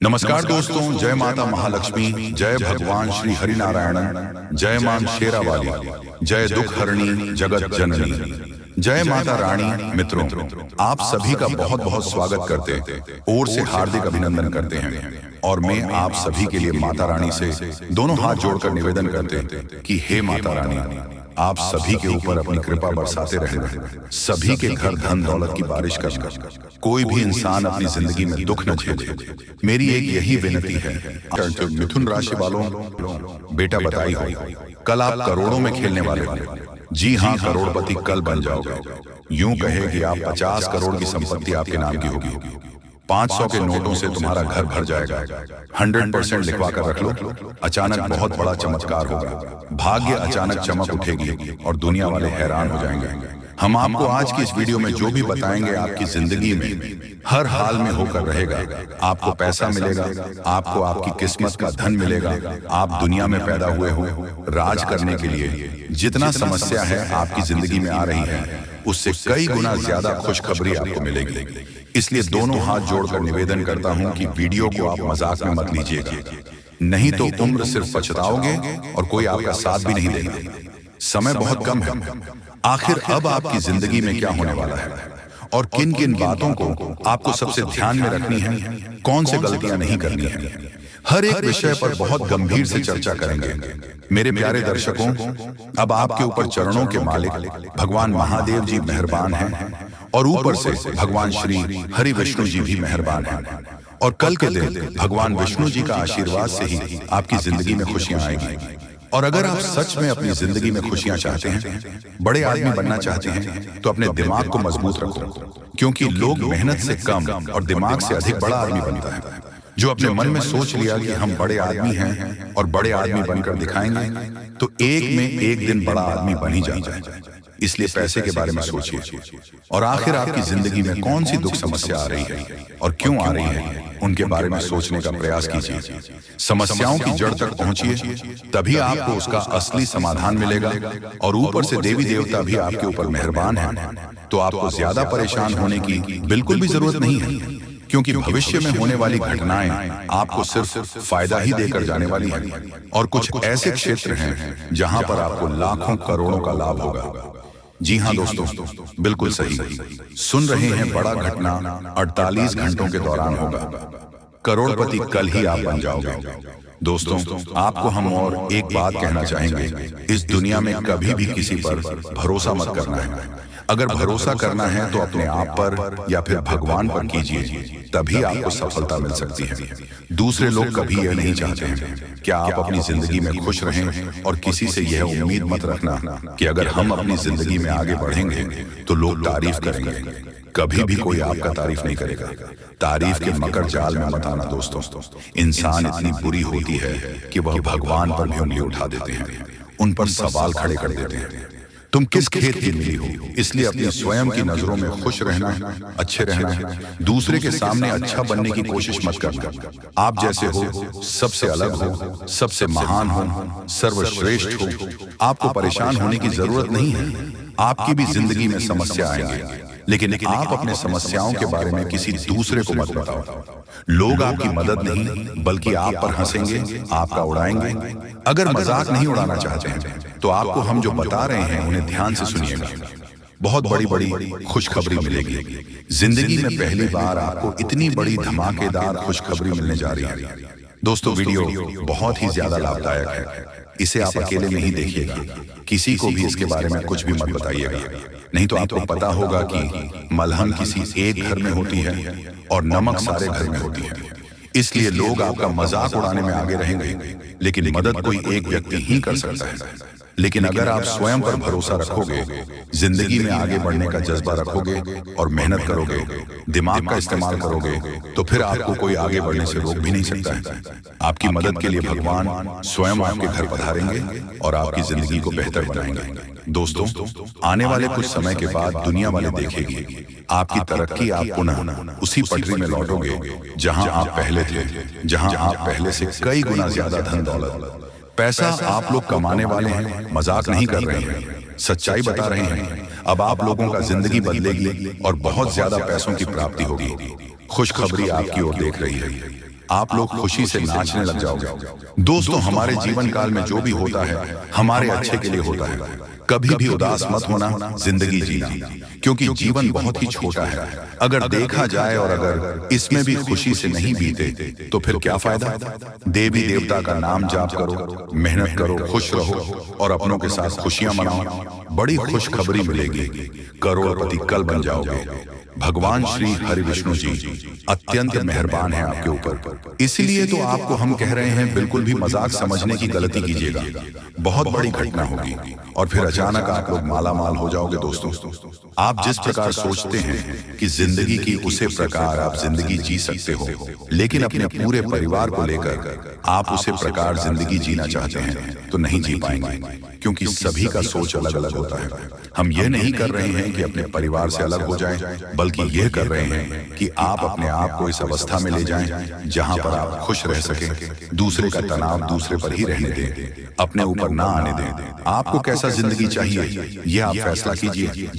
नमस्कार दोस्तों, जय माता महालक्ष्मी, जय भगवान श्री हरिनारायण, जय मां शेरावाली, जय दुख हरणी जगत जननी, जय माता रानी। मित्रों, आप सभी का बहुत बहुत स्वागत करते ओर से हार्दिक अभिनंदन करते हैं और मैं आप सभी के लिए माता रानी से दोनों हाथ जोड़कर निवेदन करते कि हे माता रानी, आप सभी के ऊपर अपनी कृपा बरसाते रहना, सभी के घर धन दौलत की बारिश करना, कोई भी इंसान अपनी जिंदगी में दुख न झेले। मेरी एक यही विनती है। जो मिथुन राशि वालों, बेटा बताई हो, कल आप करोड़ों में खेलने वाले हो। जी हाँ, करोड़पति कल बन जाओगे। यूं कहे कि आप 50 करोड़ की संपत्ति आपके नाम की होगी। 500 के नोटों से तुम्हारा घर भर जाएगा। 100% लिखवा कर रख लो। अचानक बहुत बड़ा चमत्कार होगा, भाग्य अचानक चमक उठेगी और दुनिया वाले हैरान हो जाएंगे। हम आपको आज की इस वीडियो में जो भी बताएंगे आपकी जिंदगी में हर हाल में होकर रहेगा। आपको पैसा मिलेगा, आपको आपकी किस्मत का धन मिलेगा। आप दुनिया में पैदा हुए हो राज करने के लिए। जितना समस्या है आपकी जिंदगी में आ रही है, उससे कई गुना ज्यादा खुशखबरी आपको मिलेगी। इसलिए दोनों हाथ जोड़कर निवेदन करता हूं कि वीडियो को आप मजाक में मत लीजिएगा, नहीं तो उम्र सिर्फ पछताओगे और कोई आपका साथ भी नहीं देगा। समय बहुत कम है। आखिर अब आपकी जिंदगी में क्या होने वाला है और किन किन बातों को आपको सबसे ध्यान में रखनी है, कौन से गलतियां नहीं करनी है, हर एक विषय पर बहुत गंभीर से चर्चा करेंगे। मेरे प्यारे दर्शकों, अब आपके ऊपर चरणों के मालिक भगवान महादेव जी मेहरबान हैं और ऊपर से भगवान श्री हरि विष्णु जी भी मेहरबान हैं। और कल के दिन भगवान विष्णु जी का आशीर्वाद से ही आपकी जिंदगी में खुशियां आएगी। और अगर आप सच में अपनी जिंदगी में खुशियां चाहते हैं, बड़े आदमी बनना चाहते हैं, तो अपने दिमाग को मजबूत रखो, क्योंकि लोग मेहनत से कम और दिमाग से अधिक बड़ा आदमी बनता है। जो अपने मन में सोच लिया कि हम बड़े आदमी हैं और बड़े आदमी बनकर दिखाएंगे, तो एक में एक दिन बड़ा आदमी बन ही जाता है। इसलिए पैसे के बारे में सोचिए और आखिर आपकी जिंदगी में कौन सी दुख समस्या आ रही है और क्यों आ रही है, उनके बारे में सोचने का प्रयास कीजिए। समस्याओं की जड़ तक पहुंचिए, तभी आपको उसका असली समाधान मिलेगा। और ऊपर से देवी देवता भी आपके ऊपर मेहरबान हैं, तो आपको ज्यादा परेशान होने की बिल्कुल भी जरूरत नहीं है, क्योंकि भविष्य में होने वाली घटनाएं आपको सिर्फ फायदा ही देकर जाने वाली हैं। और कुछ ऐसे क्षेत्र हैं जहां पर आपको लाखों करोड़ों का लाभ होगा। जी हाँ दोस्तों, बिल्कुल सही सुन रहे हैं। बड़ा घटना 48 घंटों के दौरान होगा। करोड़पति कल ही आप बन जाओगे। दोस्तों, आपको हम और एक बात कहना चाहेंगे, इस दुनिया में कभी भी किसी पर भरोसा मत करना है। अगर भरोसा करना है तो अपने आप पर या फिर भगवान पर कीजिए, तभी आपको सफलता मिल सकती है। दूसरे लोग कभी यह नहीं चाहते हैं कि आप अपनी जिंदगी में खुश रहें, और किसी से यह उम्मीद मत रखना कि अगर हम अपनी जिंदगी में आगे बढ़ेंगे तो लोग तारीफ करेंगे। कभी भी कोई आपका तारीफ नहीं करेगा। तारीफ के मकर जाल में मत आना दोस्तों। इंसान इतनी बुरी होती है कि वह भगवान पर भी उंगली उठा देते हैं, उन पर सवाल खड़े कर देते हैं। तुम किस खेत की मिली हो, इसलिए अपनी स्वयं की नजरों में खुश रहना है, अच्छे रहना है। दूसरे के सामने अच्छा बनने की कोशिश मत करना। आप जैसे हो, सबसे अलग हो, सबसे महान हो, सर्वश्रेष्ठ हो। आपको परेशान होने की जरूरत नहीं है। आपकी भी जिंदगी में समस्या आएंगे, लेकिन आप अपने समस्याओं के बारे में किसी दूसरे को मत बताओ। लोग आपकी मदद नहीं बल्कि आप पर हंसेंगे, आपका उड़ाएंगे। अगर मजाक नहीं उड़ाना चाहते हैं तो आपको हम जो बता रहे हैं उन्हें ध्यान से सुनिएगा। बहुत बड़ी बड़ी खुशखबरी मिलेगी। जिंदगी में पहली बार आपको इतनी बड़ी धमाकेदार खुशखबरी मिलने जा रही है। दोस्तों, वीडियो बहुत ही ज्यादा लाभदायक है। इसे आप अकेले में ही देखिएगा, किसी को भी इसके बारे में कुछ भी मत बताइएगा, नहीं तो आपको पता होगा कि मलहम किसी एक घर में होती है और नमक सारे घर में होती है। इसलिए लोग आपका मजाक उड़ाने में आगे रहेंगे, लेकिन मदद कोई एक व्यक्ति ही कर सकता है। लेकिन अगर आप स्वयं पर भरोसा रखोगे, जिंदगी में आगे बढ़ने का जज्बा रखोगे और मेहनत करोगे, दिमाग का इस्तेमाल करोगे, तो फिर आपको कोई आगे बढ़ने से रोक भी नहीं सकता है। आपकी मदद के लिए भगवान स्वयं आपके घर पधारेंगे और आपकी जिंदगी को बेहतर बनाएंगे। दोस्तों, आने वाले कुछ समय के बाद दुनिया वाले देखेगी आपकी तरक्की। आप पुनः उसी पटरी में लौटोगे जहां आप पहले थे, जहां आप पहले से कई गुना ज्यादा धन दौलत पैसा आप लोग कमाने वाले हैं। मजाक नहीं कर रहे हैं, सच्चाई बता रहे हैं। अब आप लोगों का जिंदगी बदलेगी और बहुत ज्यादा पैसों की प्राप्ति होगी। खुशखबरी आपकी ओर देख रही है। आप लोग खुशी से नाचने लग जाओगे। दोस्तों, हमारे जीवन काल में जो भी होता है हमारे अच्छे के लिए होता है। कभी भी उदास मत होना, जिंदगी जीना, क्योंकि जीवन बहुत ही छोटा है। अगर देखा जाए और अगर इसमें भी खुशी से नहीं बीते तो फिर क्या फायदा। देवी देवता का नाम जाप करो, मेहनत करो, खुश रहो और अपनों के साथ खुशियां मनाओ। बड़ी खुशखबरी मिलेगी, करोड़पति कल बन जाओगे। भगवान श्री हरि विष्णु जी अत्यंत मेहरबान है आपके ऊपर। इसीलिए तो आपको हम कह रहे हैं, बिल्कुल भी मजाक समझने की गलती कीजिएगा। बहुत बड़ी घटना होगी और फिर अचानक आप लोग माला माल हो जाओगे। दोस्तों, आप जिस प्रकार सोचते हैं कि जिंदगी की उसे प्रकार आप जिंदगी जी सकते हो, लेकिन अपने पूरे परिवार को लेकर आप उसे प्रकार जिंदगी जीना चाहते हैं तो नहीं जी पाएंगे, क्योंकि सभी का सोच अलग अलग होता है। हम ये नहीं कर रहे हैं कि अपने परिवार से अलग हो जाएं, बल्कि यह कर रहे हैं कि आप अपने आप को इस अवस्था में ले जाएं जहां पर आप खुश रह सकें, दूसरे का तनाव दूसरे पर ही रहने दें, अपने ऊपर ना आने दें। आपको कैसा जिंदगी चाहिए ये आप फैसला कीजिए।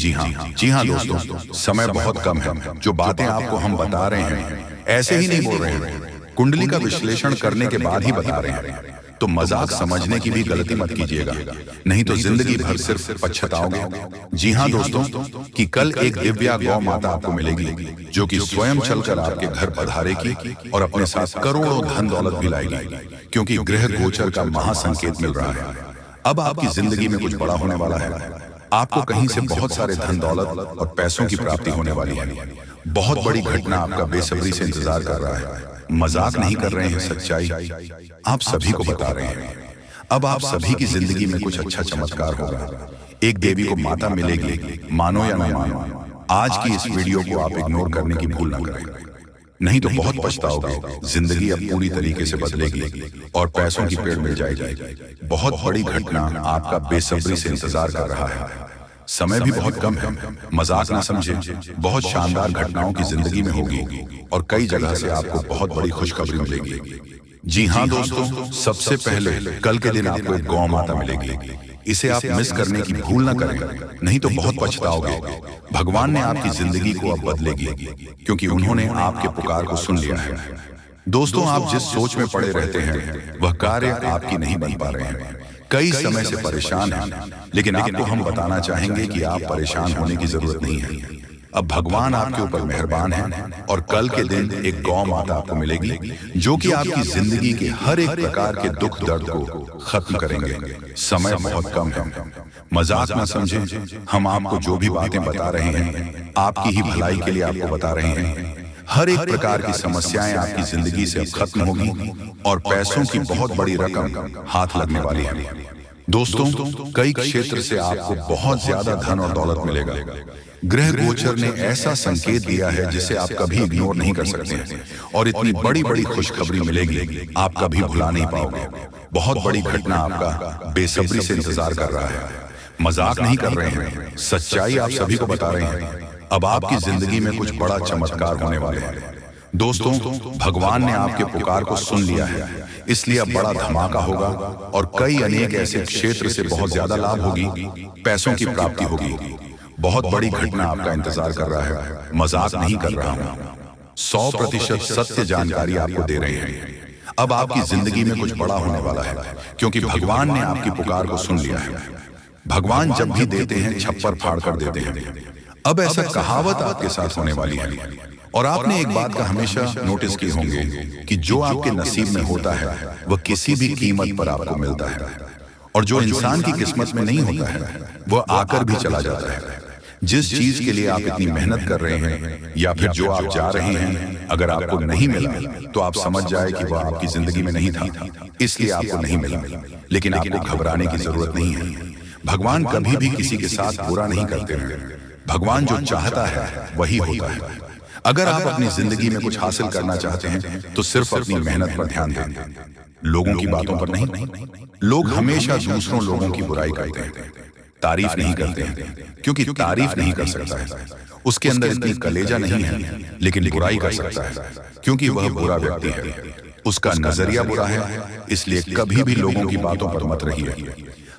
जी हाँ दोस्तों, समय बहुत कम है। जो बातें आपको हम बता रहे हैं ऐसे ही नहीं बोल रहे हैं, कुंडली का विश्लेषण करने के बाद ही बता रहे हैं। तो मजाक समझने की भी गलती मत कीजिएगा, नहीं तो जिंदगी भर सिर्फ पछताओगे। जी हाँ दोस्तों, कि कल एक दिव्या गौ माता आपको मिलेगी जो कि स्वयं चलकर आपके घर पधारेगी और अपने साथ करोड़ों धन दौलत भी लाएगी, क्योंकि ग्रह गोचर का महासंकेत मिल रहा है। अब आपकी जिंदगी में कुछ बड़ा होने वाला है। आपको कहीं से बहुत सारे धन दौलत और पैसों की प्राप्ति होने वाली है। बहुत बड़ी घटना आपका बेसब्री से इंतजार कर रहा है। मजाक नहीं कर रहे हैं, सच्चाई आप सभी को बता रहे हैं। अब आप सभी की जिंदगी में कुछ अच्छा चमत्कार होगा। एक देवी को माता मिलेगी, मानो या न मानो। आज की इस वीडियो को आप इग्नोर करने की भूल न करें, नहीं तो बहुत पछताओगे। जिंदगी अब पूरी तरीके से बदलेगी और पैसों की पेड़ मिल जाएगी। बहुत बड़ी घटना आपका बेसब्री से इंतजार कर रहा है। समय भी बहुत कम है, मजाक ना समझे। बहुत शानदार घटनाओं की जिंदगी में होगी और कई जगह से आपको बहुत बड़ी खुशखबरी मिलेगी। जी हाँ दोस्तों, सबसे पहले कल के दिन आपको एक गौ माता मिलेगी। इसे आप मिस करने की भूल ना करें, नहीं तो बहुत पछताओगे। भगवान ने आपकी जिंदगी को अब बदलेगी, क्योंकि उन्होंने आपके पुकार को सुन लिया है। दोस्तों, आप जिस सोच में पड़े रहते हैं वह कार्य आपकी नहीं बन पा रहे हैं। कई समय से परेशान हैं, लेकिन आपको हम बताना चाहेंगे कि आप परेशान होने की जरूरत नहीं है। अब भगवान आपके ऊपर मेहरबान है और कल के दिन एक गौ माता आपको मिलेगी जो कि आपकी जिंदगी के हर एक प्रकार के दुख दर्द को खत्म करेंगे। समय बहुत कम है, मजाक ना समझें। हम आपको जो भी बातें बता रहे हैं आपकी ही भलाई के लिए आपको बता रहे हैं। हर एक प्रकार की समस्याएं आपकी जिंदगी से अब खत्म होगी और पैसों की बहुत बड़ी रकम हाथ लगने वाली है। दोस्तों, कई क्षेत्र से आपको बहुत ज्यादा धन और दौलत मिलेगा। ग्रह गोचर ने ऐसा संकेत दिया है जिसे आप कभी इग्नोर नहीं कर सकते और इतनी बड़ी बड़ी खुशखबरी मिलेगी आप कभी भुला नहीं पाओगे। बहुत बड़ी घटना आपका बेसब्री से इंतजार कर रहा है। मजाक नहीं कर रहे हैं, सच्चाई आप सभी को बता रहे हैं। अब आपकी जिंदगी में कुछ बड़ा चमत्कार होने वाले हैं। दोस्तों, भगवान ने आपके पुकार को सुन लिया है, इसलिए अब बड़ा धमाका होगा और कई अनेक ऐसे क्षेत्र से बहुत ज्यादा लाभ होगी, पैसों की प्राप्ति होगी। बहुत बड़ी घटना आपका इंतजार कर रहा है। मजाक नहीं कर रहा हूं, 100% सत्य जानकारी आपको दे रहे हैं। अब आपकी जिंदगी में कुछ बड़ा होने वाला है, क्योंकि भगवान ने आपकी पुकार को सुन लिया है। भगवान जब भी देते हैं छप्पर फाड़ कर देते हैं। अब ऐसा कहावत आपके साथ होने वाली है। और आपने एक बात का हमेशा नोटिस किए होंगे कि जो आपके नसीब में होता है वह किसी भी कीमत पर आपको मिलता है, और जो इंसान की किस्मत में नहीं होता है वह आकर भी चला जाता है। जिस चीज के लिए आप इतनी मेहनत कर रहे हैं या फिर जो आप जा रहे हैं, अगर आपको नहीं मिला तो आप समझ जाए कि वह आपकी जिंदगी में नहीं था, इसलिए आपको नहीं मिला। लेकिन आपको घबराने की जरूरत नहीं है। भगवान कभी भी किसी के साथ बुरा नहीं करते हैं। भगवान जो चाहता है वही होता है। अगर आप अपनी जिंदगी में कुछ हासिल करना चाहते हैं तो सिर्फ अपनी मेहनत पर ध्यान दें, लोगों की बातों पर नहीं। लोग हमेशा दूसरों लोगों की बुराई करते हैं, तारीफ नहीं करते हैं, क्योंकि तारीफ नहीं कर सकता है, उसके अंदर इतनी कलेजा नहीं है। लेकिन बुराई कर सकता है, क्योंकि वह बुरा व्यक्ति है, उसका नजरिया बुरा है। इसलिए कभी भी लोगों की बातों पर मत रहिए,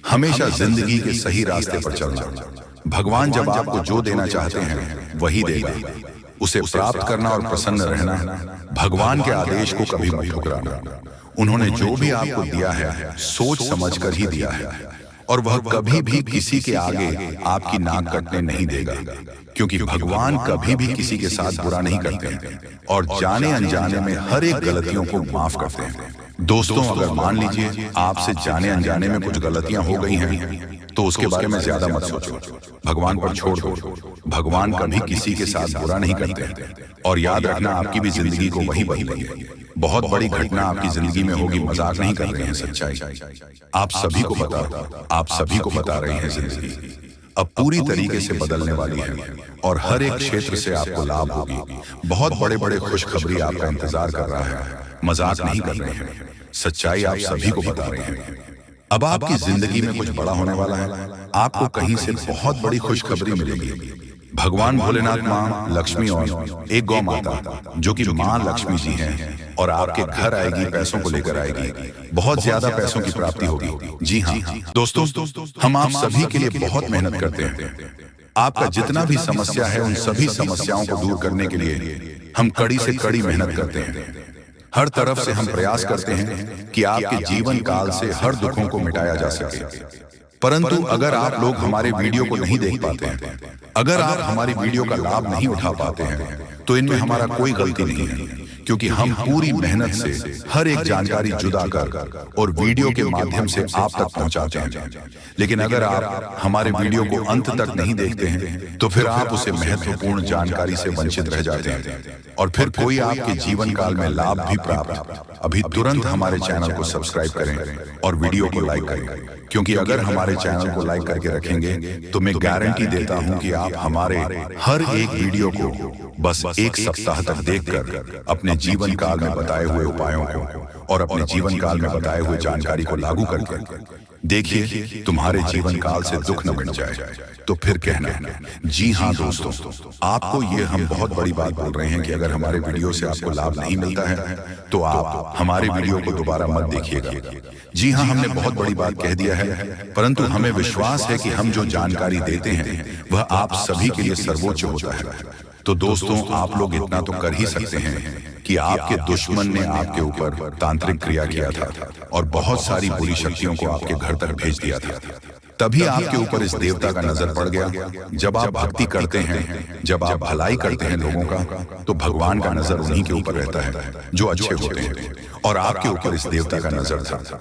हमेशा जिंदगी के सही रास्ते पर चलना। भगवान जब आपको जो देना चाहते हैं वही देगा। उसे प्राप्त करना और प्रसन्न रहना, भगवान के आदेश को कभी मत ठुकराना। उन्होंने जो भी आपको दिया है सोच समझकर ही दिया है, और वह कभी भी किसी के आगे आपकी नाक कटने नहीं देगा, क्योंकि भगवान कभी भी किसी के साथ बुरा नहीं करते हैं और जाने अनजाने में हर एक गलतियों को माफ करते हैं। दोस्तों, अगर मान लीजिए आपसे जाने अनजाने में कुछ गलतियां हो गई हैं, तो उसके बारे में ज्यादा मत सोचो, भगवान पर छोड़ दो। भगवान कभी किसी के साथ बुरा नहीं करते, और याद रखना आपकी भी जिंदगी को वही बदलेंगे। बहुत बड़ी घटना आपकी जिंदगी में होगी, मजाक नहीं कर रहे हैं, सच्चाई आप सभी को बता रहे हैं। जिंदगी अब पूरी तरीके से बदलने वाली है और हर एक क्षेत्र से आपको लाभ होगी। बहुत बड़े बड़े खुशखबरी आपका इंतजार कर रहा है, मजाक नहीं कर रहे हैं, सच्चाई आप सभी को बता रहे हैं। अब आपकी जिंदगी में कुछ बड़ा होने वाला है, आपको कहीं से बहुत बड़ी खुशखबरी मिलेगी। भगवान भोलेनाथ, माँ लक्ष्मी और एक गौ माता जो कि माँ लक्ष्मी जी हैं, और आपके घर आएगी, पैसों को लेकर आएगी, बहुत ज्यादा पैसों की प्राप्ति होगी। जी हाँ दोस्तों, हम आप सभी के लिए बहुत मेहनत करते हैं। आपका जितना भी समस्या है, उन सभी समस्याओं को दूर करने के लिए हम कड़ी से कड़ी मेहनत करते हैं। हर तरफ से हम प्रयास करते हैं कि आपके जीवन काल से हर दुखों को मिटाया जा सके। परंतु अगर आप लोग हमारे वीडियो को नहीं देख पाते हैं, अगर आप हमारी वीडियो का लाभ नहीं उठा पाते हैं, तो इनमें हमारा कोई गलती नहीं है, क्योंकि हम पूरी मेहनत से हर एक जानकारी जुदा कर और वीडियो के माध्यम से आप तक पहुंचाते हैं। लेकिन अगर आप हमारे वीडियो को अंत तक नहीं देखते हैं, तो फिर आप उसे महत्वपूर्ण जानकारी से वंचित रह जाते हैं, और फिर कोई आपके जीवन काल में लाभ भी प्राप्त। अभी तुरंत हमारे चैनल को सब्सक्राइब करें और वीडियो को लाइक करें, क्योंकि अगर हमारे चैनल को लाइक करके रखेंगे तो मैं गारंटी देता हूं कि आप हमारे हर एक वीडियो को बस एक सप्ताह तक देखकर अपने जीवन काल में बताए हुए उपायों को और अपने जीवन काल में बताए हुए जानकारी को लागू करके देखिए, तुम्हारे जीवन काल से दुख न मिट जाए। तो फिर कहना, जी हाँ दोस्तों, आपको ये हम बहुत बड़ी बात बोल रहे हैं कि अगर हमारे वीडियो से आपको लाभ नहीं मिलता है, तो आप हमारे वीडियो को दोबारा मत देखिएगा। जी हाँ, हमने बहुत बड़ी बात कह दिया है, परंतु हमें विश्वास है कि हम जो जानकारी देते हैं वह आप सभी के लिए सर्वोच्च होता है। तो दोस्तों, आप लोग इतना तो कर ही सकते हैं कि आपके दुश्मन ने आपके ऊपर तांत्रिक क्रिया किया था और बहुत सारी बुरी शक्तियों को आपके घर तक भेज दिया था। तभी आपके ऊपर इस देवता का नजर पड़ गया। जब आप भक्ति करते हैं, जब आप भलाई करते हैं लोगों का, तो भगवान का नजर उन्हीं के ऊपर रहता है जो अच्छे होते हैं, और आपके ऊपर इस देवता का नजर था।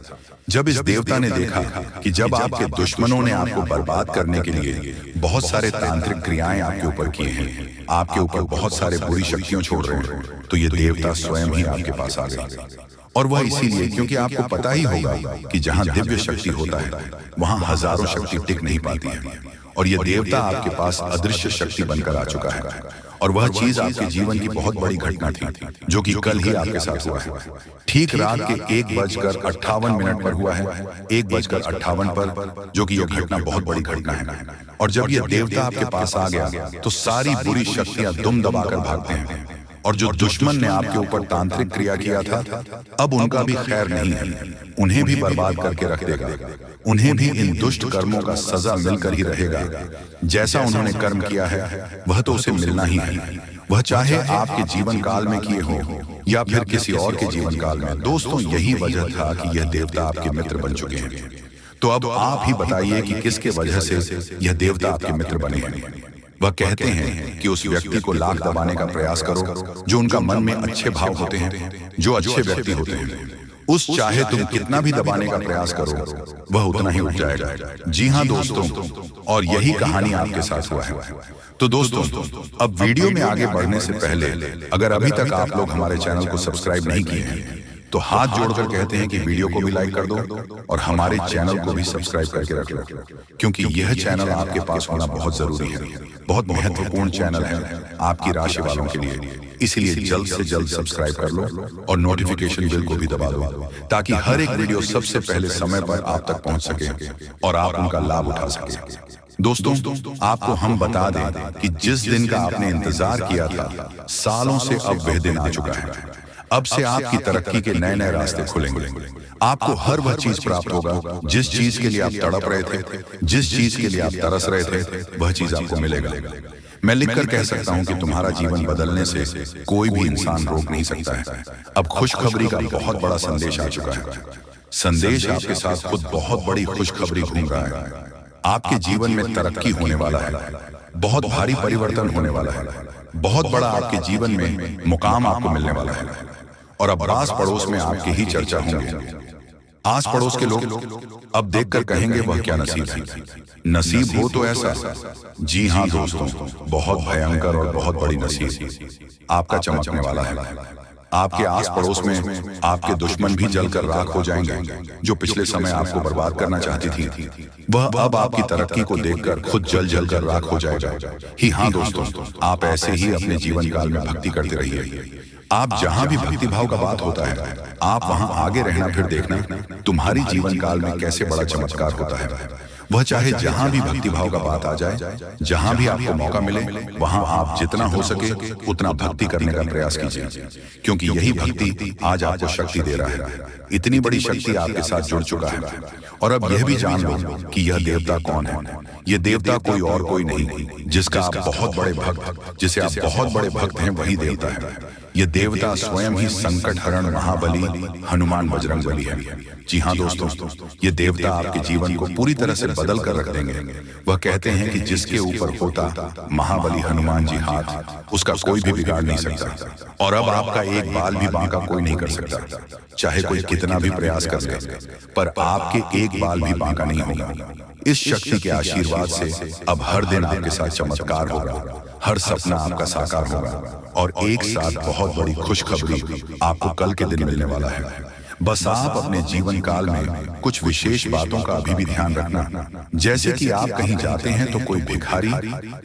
जब इस देवता ने देखा कि जब आपके दुश्मनों ने आपको बर्बाद करने के लिए बहुत सारे तांत्रिक क्रियाएं आपके ऊपर किए हैं, आपके ऊपर बहुत सारे बुरी शक्तियां छोड़ रहे हैं, तो ये देवता स्वयं ही आपके पास आ गए। और वह इसीलिए क्योंकि आपको पता ही होगा कि जहां दिव्य शक्ति होता है वहां हजारों शक्ति टिक नहीं पाती है, और यह देवता आपके पास अदृश्य शक्ति बनकर आ चुका है। और वह चीज आपके जीवन की बहुत बड़ी घटना थी, जो कि कल ही आपके साथ हुआ है। ठीक रात के 1:58 पर हुआ है, 1:58 पर, जो कि यह घटना बहुत बड़ी घटना है। और जब यह देवता आपके पास आ गया, तो सारी बुरी शक्तियां दुम दबाकर भागते हैं, और जो दुश्मन ने आपके ऊपर तांत्रिक क्रिया किया था, अब उनका भी खैर नहीं है, उन्हें भी बर्बाद करके रख देगा। उन्हें भी इन दुष्ट कर्मों का सजा मिलकर ही रहेगा। जैसा उन्होंने कर्म किया है वह तो उसे मिलना ही है, वह चाहे आपके जीवन काल में किए हो या फिर किसी और के जीवन काल में। दोस्तों, यही वजह था कि यह देवता आपके मित्र बन चुके हैं। तो अब आप ही बताइए कि किसके वजह से यह देवता आपके मित्र बने हैं। वह कहते हैं कि उस व्यक्ति को लाख दबाने का प्रयास करो जो उनका मन में अच्छे भाव होते हैं, जो अच्छे व्यक्ति होते हैं। उस चाहे तुम कितना भी दबाने का प्रयास करो, वह उतना ही उठ जाएगा। जी हाँ दोस्तों, और यही कहानी आपके साथ हुआ है। तो दोस्तों, अब वीडियो में आगे बढ़ने से पहले अगर अभी तक आप लोग हमारे चैनल को सब्सक्राइब नहीं किए हैं, तो हाथ जोड़कर कहते हैं कि वीडियो को भी लाइक कर दो और हमारे चैनल को भी सब्सक्राइब करके रख लो, क्योंकि यह चैनल आपके पास होना बहुत जरूरी है, बहुत महत्वपूर्ण चैनल है आपकी राशि वालों के लिए। इसलिए जल्द से जल्द सब्सक्राइब कर लो और नोटिफिकेशन बेल को भी दबा दो, ताकि हर एक वीडियो सबसे पहले समय पर आप तक पहुंच सके और आप उनका लाभ उठा सके। दोस्तों, आपको हम बता दें कि जिस दिन का आपने इंतजार किया था, सालों से अब वह दिन आ चुका है। अब से आपकी तरक्की के नए नए रास्ते खुलेंगे। आपको हर वह चीज प्राप्त होगा जिस चीज के लिए आप तड़प रहे थे, जिस चीज के लिए आप तरस रहे थे, वह चीज आपको मिलेगा। मैं लिखकर कह सकता हूं कि तुम्हारा जीवन बदलने से कोई भी इंसान रोक नहीं सकता है। अब खुशखबरी का बहुत बड़ा संदेश आ चुका है। संदेश आपके साथ खुद बहुत बड़ी खुशखबरी घूम रहा है। आपके जीवन में तरक्की होने वाला है, बहुत भारी परिवर्तन होने वाला है, बहुत बड़ा आपके जीवन में मुकाम आपको मिलने वाला है। और अब आस पड़ोस में आपकी ही चर्चा होंगे। आस पड़ोस के लोग अब देखकर कहेंगे वह क्या नसीब है। नसीब हो तो ऐसा, जी हाँ दोस्तों, बहुत भयंकर और बहुत बड़ी नसीब आपका चमकने वाला है। आपके आस पड़ोस में आपके दुश्मन भी जलकर राख हो जाएंगे। जो पिछले समय आपको बर्बाद करना चाहती थी, वह अब आपकी तरक्की को देखकर खुद जल जल कर राख हो जाएगा। ही हाँ दोस्तों, आप ऐसे ही अपने जीवन काल में भक्ति करते रहिए। आप जहां भी भक्ति भाव का बात होता है, आप वहां आगे रहना, फिर देखना तुम्हारी जीवन काल में कैसे बड़ा चमत्कार होता है। वह चाहे जहां भी भक्ति भाव का बात आ जाए, जहां भी आपको मौका मिले, वहां आप जितना हो सके उतना भक्ति करने का प्रयास कीजिए, क्योंकि यही भक्ति आज आपको शक्ति दे रहा है। इतनी बड़ी शक्ति आपके साथ जुड़ चुका है। और अब यह भी जान लो कि यह देवता कौन है। यह देवता कोई और कोई नहीं, जिसका आप बहुत बड़े भक्त, जिसे आप बहुत बड़े भक्त हैं, वही देवता है। यह देवता स्वयं ही संकट हरण महाबली हनुमान बजरंग बली है। जी हाँ दोस्तों, ये देवता आपके जीवन को पूरी तरह से बदल कर रख देंगे। वह कहते हैं कि जिसके ऊपर होता महाबली हनुमान जी हाथ, उसका कोई भी बिगाड़ नहीं सकता। और अब आपका एक बाल भी बांका कोई नहीं कर सकता, चाहे कोई कितना भी प्रयास कर ले, पर आपके एक बाल भी बांका नहीं होगा। इस शक्ति के आशीर्वाद से अब हर दिन आपके साथ चमत्कार होगा, हर सपना आपका साकार होगा, और एक साथ बहुत बड़ी खुशखबरी आपको कल के दिन मिलने वाला है। बस आप अपने जीवन काल में कुछ विशेष बातों का अभी भी ध्यान रखना। जैसे कि आप कहीं जाते हैं तो कोई भिखारी,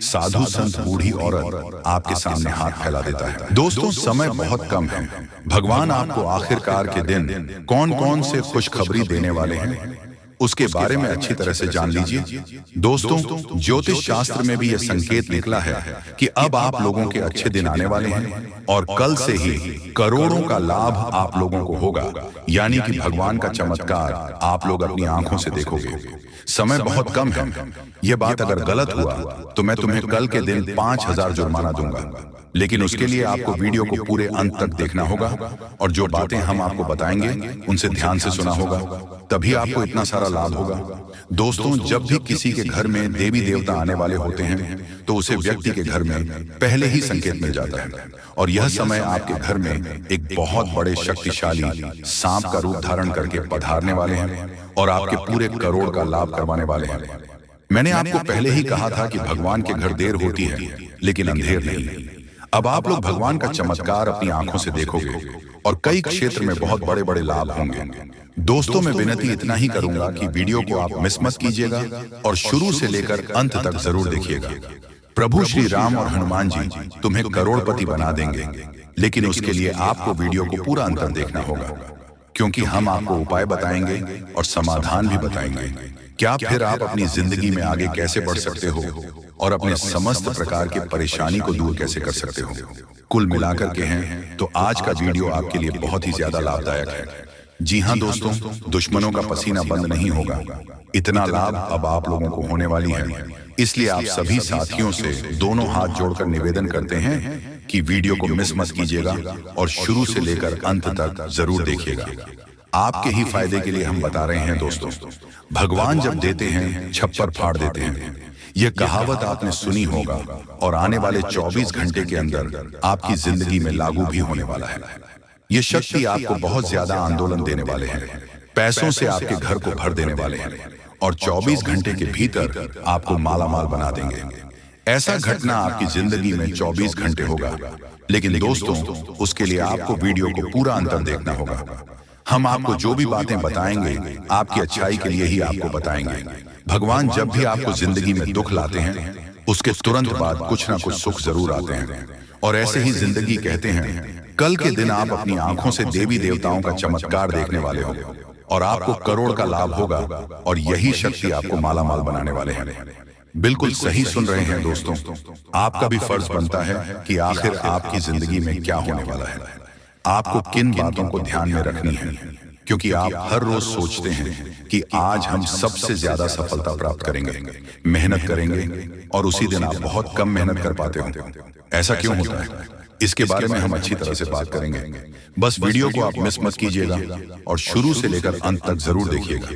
साधु, संत, बूढ़ी औरत आपके सामने हाथ फैला देता है। दोस्तों, समय बहुत कम है। भगवान आपको आखिरकार के दिन कौन कौन से खुशखबरी देने वाले हैं, उसके बारे में अच्छी तरह से जान लीजिए। दोस्तों, ज्योतिष शास्त्र में भी यह संकेत निकला है कि अब आप लोगों के अच्छे दिन आने वाले हैं, और कल से ही करोड़ों का लाभ आप लोगों को होगा। यानी कि भगवान का चमत्कार आप लोग अपनी आंखों से देखोगे। समय बहुत कम है। यह बात अगर गलत हुआ तो मैं तुम्हें कल के दिन 5000 जुर्माना दूंगा। लेकिन उसके लिए आपको वीडियो को पूरे अंत तक देखना होगा, और जो बातें हम आपको बताएंगे उनसे ध्यान से सुना होगा, तभी आपको इतना सारा लाभ होगा। दोस्तों, जब भी किसी के घर में देवी देवता आने वाले होते हैं तो उसे व्यक्ति के घर में पहले ही संकेत मिल जाता है, और यह समय आपके घर में एक बहुत बड़े शक्तिशाली सांप का रूप धारण करके पधारने वाले हैं और आपके पूरे करोड़ का लाभ करवाने वाले हैं। मैंने आपको पहले ही कहा था कि भगवान के घर देर होती है लेकिन अंधेर नहीं। अब आप लोग भगवान का चमत्कार अपनी आंखों से देखोगे, और कई क्षेत्र में बहुत बड़े बड़े लाभ होंगे। दोस्तों, मैं विनती इतना ही करूंगा कि वीडियो को आप मिस मत कीजिएगा और शुरू से लेकर अंत तक जरूर देखिएगा। प्रभु श्री राम और हनुमान जी तुम्हें करोड़पति बना देंगे, लेकिन उसके लिए आपको वीडियो को पूरा अंत तक देखना होगा, क्योंकि हम आपको उपाय बताएंगे और समाधान भी बताएंगे। क्या फिर आप अपनी जिंदगी में आगे कैसे बढ़ सकते हो और अपने समस्त प्रकार की परेशानी को दूर कैसे कर सकते हो। कुल मिलाकर के हैं तो आज का वीडियो आपके लिए बहुत ही ज्यादा लाभदायक है। जी हाँ दोस्तों, दुश्मनों का पसीना बंद नहीं होगा। इतना लाभ अब आप लोगों को होने वाली है। इसलिए आप सभी साथियों से दोनों हाथ जोड़कर निवेदन करते हैं कि वीडियो को मिस मत कीजिएगा और शुरू से लेकर अंत तक जरूर देखिएगा। आपके ही फायदे के लिए हम बता रहे हैं दोस्तों। भगवान जब देते हैं छप्पर फाड़ देते हैं, यह कहावत आपने सुनी होगा, और आने वाले 24 घंटे के अंदर आपकी जिंदगी में लागू भी होने वाला है। ये शक्ति आपको बहुत ज्यादा आंदोलन देने वाले हैं, पैसों से आपके घर को भर देने वाले हैं, और 24 घंटे के भीतर आपको मालामाल बना देंगे। ऐसा घटना आपकी जिंदगी में 24 घंटे होगा, लेकिन दोस्तों उसके लिए आपको वीडियो को पूरा अंतर देखना होगा। हम आपको जो भी बातें बताएंगे आपकी अच्छाई के लिए ही आपको बताएंगे। भगवान जब भी आपको जिंदगी में दुख लाते हैं, उसके तुरंत बाद कुछ ना कुछ सुख जरूर आते हैं। और ऐसे ही जिंदगी कहते हैं, कल के दिन आप अपनी आंखों से देवी देवताओं का चमत्कार देखने वाले हो, और आपको करोड़ का लाभ होगा, और यही शक्ति आपको मालामाल बनाने वाले हैं। बिल्कुल सही सुन रहे हैं दोस्तों। आपका भी फर्ज बनता है कि आखिर आपकी जिंदगी में क्या होने वाला है, आपको किन बातों को ध्यान में रखनी है, क्योंकि आप हर रोज सोचते हैं कि आज हम सबसे ज्यादा सफलता प्राप्त करेंगे, मेहनत करेंगे, और उसी दिन आप बहुत कम मेहनत कर पाते हो। ऐसा क्यों होता है, इसके बारे में हम अच्छी तरह से बात करेंगे। बस वीडियो को आप मिस मत कीजिएगा और शुरू से लेकर अंत तक जरूर देखिएगा।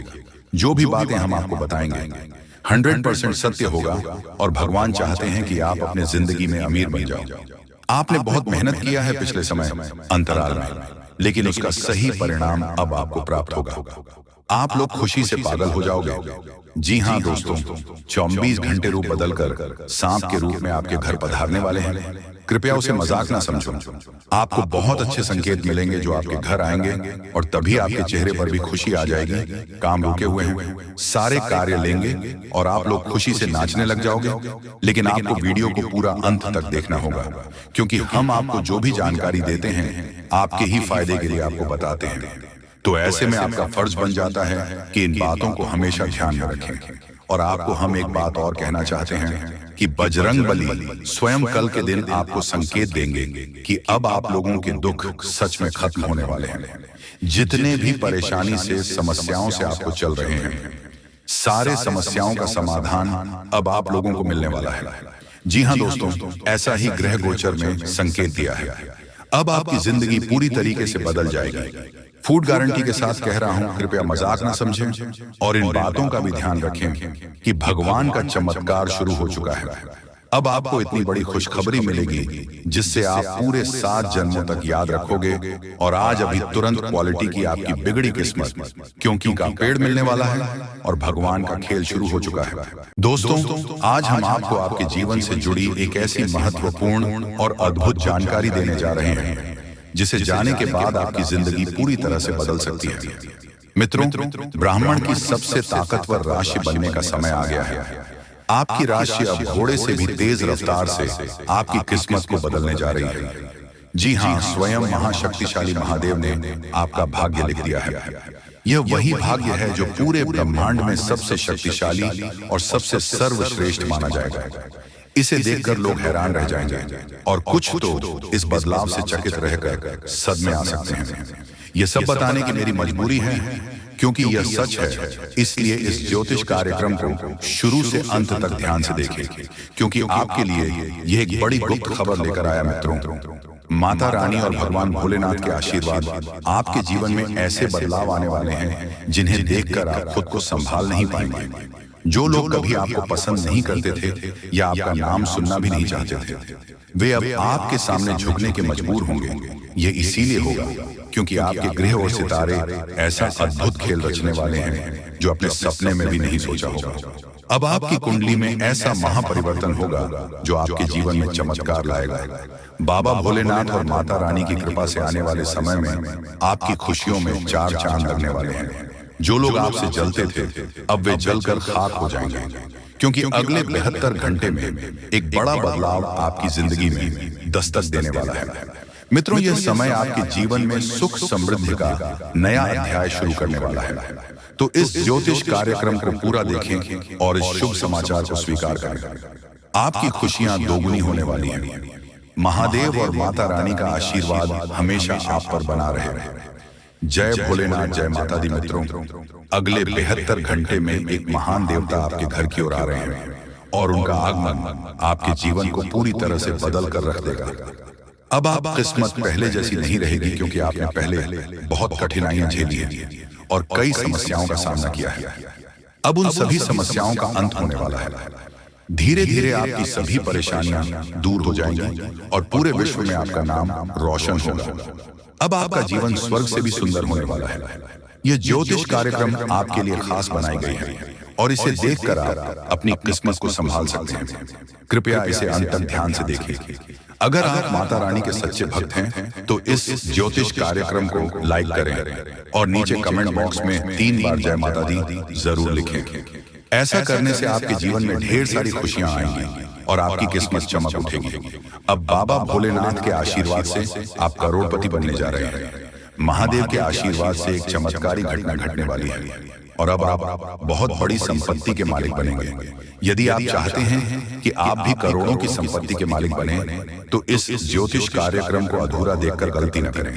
जो भी बातें हम आपको बताएंगे 100% सत्य होगा, और भगवान चाहते हैं कि आप अपने जिंदगी में अमीर बन जाओ। आपने बहुत मेहनत किया है पिछले समय अंतराल में, लेकिन उसका सही परिणाम अब आपको प्राप्त होगा। आप लोग खुशी से पागल हो जाओगे। जी हाँ दोस्तों, 24 घंटे रूप बदलकर सांप के रूप में आपके घर पधारने वाले हैं। कृपया उसे मजाक ना समझो। आपको बहुत अच्छे संकेत मिलेंगे जो आपके घर आएंगे, और तभी आपके चेहरे पर भी खुशी आ जाएगी। काम रुके हुए हैं, सारे कार्य लेंगे और आप लोग खुशी से नाचने लग जाओगे। लेकिन आपको वीडियो को पूरा अंत तक देखना होगा, क्योंकि हम आपको जो भी जानकारी देते हैं आपके ही फायदे के लिए आपको बताते हैं। तो ऐसे में आपका फर्ज बन जाता है कि इन बातों को हमेशा ध्यान में रखें। और आपको हम एक बात और कहना चाहते हैं कि बजरंग बली स्वयं कल के दिन आपको संकेत देंगे कि अब आप लोगों के दुख सच में खत्म होने वाले हैं। जितने भी परेशानी से, समस्याओं से आपको चल रहे हैं, सारे समस्याओं का समाधान अब आप लोगों को मिलने वाला है। जी हाँ दोस्तों, ऐसा ही ग्रह गोचर में संकेत दिया है। अब आपकी जिंदगी पूरी तरीके से बदल जाएगी। फूड गारंटी के साथ कह रहा हूं, कृपया मजाक ना समझें, और इन बातों का भी ध्यान रखें कि भगवान का चमत्कार शुरू हो चुका है। अब आपको इतनी बड़ी खुशखबरी मिलेगी जिससे आप पूरे 7 जन्मों तक याद रखोगे। और आज अभी तुरंत क्वालिटी की आपकी बिगड़ी किस्मत, क्योंकि का पेड़ मिलने वाला है और भगवान का खेल शुरू हो चुका है। दोस्तों, आज हम आपको आपके जीवन से जुड़ी एक ऐसी महत्वपूर्ण और अद्भुत जानकारी देने जा रहे हैं जिसे जाने के बाद आपकी जिंदगी पूरी तरह से बदल सकती है। मित्रों, ब्राह्मण की सबसे ताकतवर राशि बनने का समय आ गया है। आपकी राशि अब घोड़े से भी तेज रफ्तार से आपकी किस्मत को बदलने जा रही है। जी हाँ, स्वयं महाशक्तिशाली महादेव ने आपका भाग्य लिख दिया है। यह वही भाग्य है जो पूरे ब्रह्मांड में सबसे शक्तिशाली और सबसे सर्वश्रेष्ठ माना जाएगा। इसे देखकर लोग हैरान रह जाएंगे, और कुछ तो इस बदलाव से चकित रहकर सदमे आ सकते हैं। यह सब बताने की मेरी मजबूरी है, क्योंकि यह सच है। इसलिए इस ज्योतिष कार्यक्रम को शुरू से अंत तक ध्यान से देखें, क्योंकि आपके लिए यह एक बड़ी गुप्त खबर लेकर आया। मित्रों, माता रानी और भगवान भोलेनाथ के आशीर्वाद आपके जीवन में ऐसे बदलाव आने वाले हैं जिन्हें देखकर आप खुद को संभाल नहीं पाएंगे। जो लोग कभी आपको पसंद नहीं करते थे या आपका नाम सुनना भी नहीं चाहते थे, वे अब आपके सामने झुकने के मजबूर होंगे। ये इसीलिए होगा क्योंकि आपके ग्रह और सितारे ऐसा अद्भुत खेल रचने वाले हैं जो अपने सपने में भी नहीं सोचा होगा। अब आपकी कुंडली में ऐसा महापरिवर्तन होगा जो आपके जीवन में चमत्कार लाएगा। बाबा भोलेनाथ और माता रानी की कृपा से आने वाले समय में आपकी खुशियों में 4 चांद लगने वाले हैं। जो लोग आपसे जलते थे अब वे जलकर खाक हो जाएंगे, क्योंकि अगले 72 घंटे में एक बड़ा बदलाव आपकी जिंदगी में दस्तक देने वाला है। मित्रों, यह समय आपके जीवन में सुख समृद्धि का नया अध्याय शुरू करने वाला है। तो इस ज्योतिष कार्यक्रम को पूरा देखें और इस शुभ समाचार को स्वीकार करें। आपकी खुशियां दोगुनी होने वाली हैं। महादेव और माता रानी का आशीर्वाद हमेशा आप पर बना रहे। जय भोलेनाथ, जय माता दी। मित्रों, अगले 72 घंटे में एक महान देवता आपके घर की ओर आ रहे हैं, और उनका आगमन आपके जीवन को पूरी तरह से बदल कर रख देगा। अब आप किस्मत पहले जैसी नहीं रहेगी, क्योंकि आपने पहले बहुत कठिनाइयां झेली हैं और कई समस्याओं का सामना किया है। अब उन सभी समस्याओं का अंत होने वाला है। धीरे धीरे आपकी सभी परेशानियां दूर हो जाएंगी और पूरे विश्व में आपका नाम रोशन होगा। अब आपका जीवन स्वर्ग से भी सुंदर होने वाला है। यह ज्योतिष कार्यक्रम आपके लिए खास बनाई गई है, और इसे देखकर आप अपनी किस्मत को संभाल सकते हैं। कृपया इसे अंत तक ध्यान से देखें। अगर आप माता रानी के सच्चे भक्त हैं तो इस ज्योतिष कार्यक्रम को लाइक करें और नीचे कमेंट बॉक्स में 3 बार जय माता दी जरूर लिखें। ऐसा करने से आपके जीवन में ढेर सारी खुशियां आएंगी और आपकी किस्मत चमक उठेगी। अब बाबा भोलेनाथ के आशीर्वाद से आप करोड़पति बनने जा रहे हैं। महादेव के आशीर्वाद से एक चमत्कारी घटना घटने वाली है और अब आप बहुत बड़ी संपत्ति के मालिक बनेंगे। यदि आप चाहते हैं कि आप भी करोड़ों की संपत्ति के मालिक बने तो इस ज्योतिष कार्यक्रम को अधूरा देखकर गलती न करें।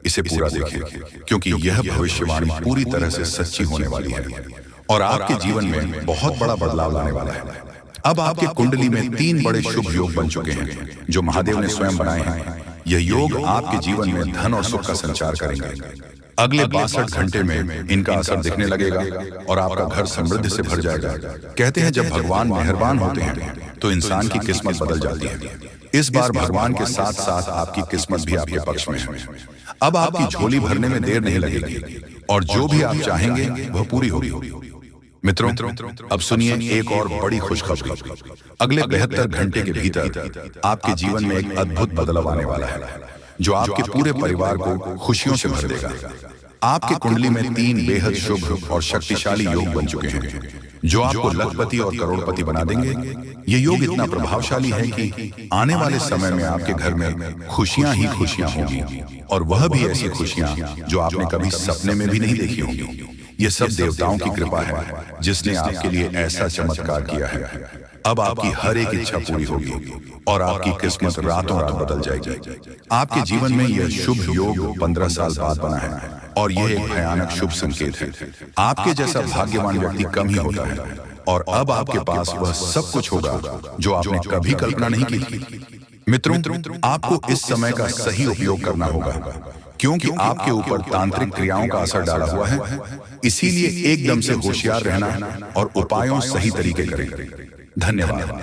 इसे पूरा देखें, क्योंकि यह भविष्यवाणी पूरी तरह से सच्ची होने वाली है और आपके जीवन में बहुत बड़ा बदलाव लाने वाला है। अब आपके कुंडली में 3 बड़े शुभ योग बन चुके हैं जो महादेव ने स्वयं बनाए हैं। यह योग आपके जीवन में धन और सुख का संचार करेंगे। अगले 62 घंटे में इनका असर दिखने लगेगा और आपका घर समृद्धि से भर जाएगा। कहते हैं जब भगवान मेहरबान होते हैं तो इंसान की किस्मत बदल जाती है। इस बार भगवान के साथ साथ आपकी किस्मत भी आपके पक्ष में है। अब आपकी झोली भरने में देर नहीं लगेगी और जो भी आप चाहेंगे वह पूरी होगी। मित्रों, अब सुनिए एक और बड़ी खुशखबरी। अगले 72 घंटे के भीतर आपके जीवन में एक अद्भुत बदलाव आने वाला है जो आपके पूरे परिवार को खुशियों से भर देगा। आपके कुंडली में 3 बेहद शुभ और शक्तिशाली योग बन चुके हैं जो आपको लखपति और करोड़पति बना देंगे। ये योग इतना प्रभावशाली है कि आने वाले समय में आपके घर में खुशियां ही खुशियां होंगी और वह भी ऐसी खुशियां जो आपने कभी सपने में भी नहीं देखी होंगी। ये सब देवताओं की कृपा है जिसने आपके लिए ऐसा चमत्कार किया है। अब आपकी हर एक इच्छा पूरी होगी और आपकी किस्मत रातों रात बदल जाएगी। आपके जीवन में यह शुभ योग 15 साल बाद बना है और यह एक भयानक शुभ संकेत है। आपके जैसा भाग्यवान व्यक्ति कम ही होता है और अब आपके पास वह सब कुछ होगा जो आपने कभी कल्पना नहीं की थी। मित्रों, आपको इस समय का सही उपयोग करना होगा क्योंकि आपके ऊपर तांत्रिक क्रियाओं का असर डाला हुआ है। इसीलिए एकदम से होशियार रहना और उपायों सही तरीके करें। धन्यवाद।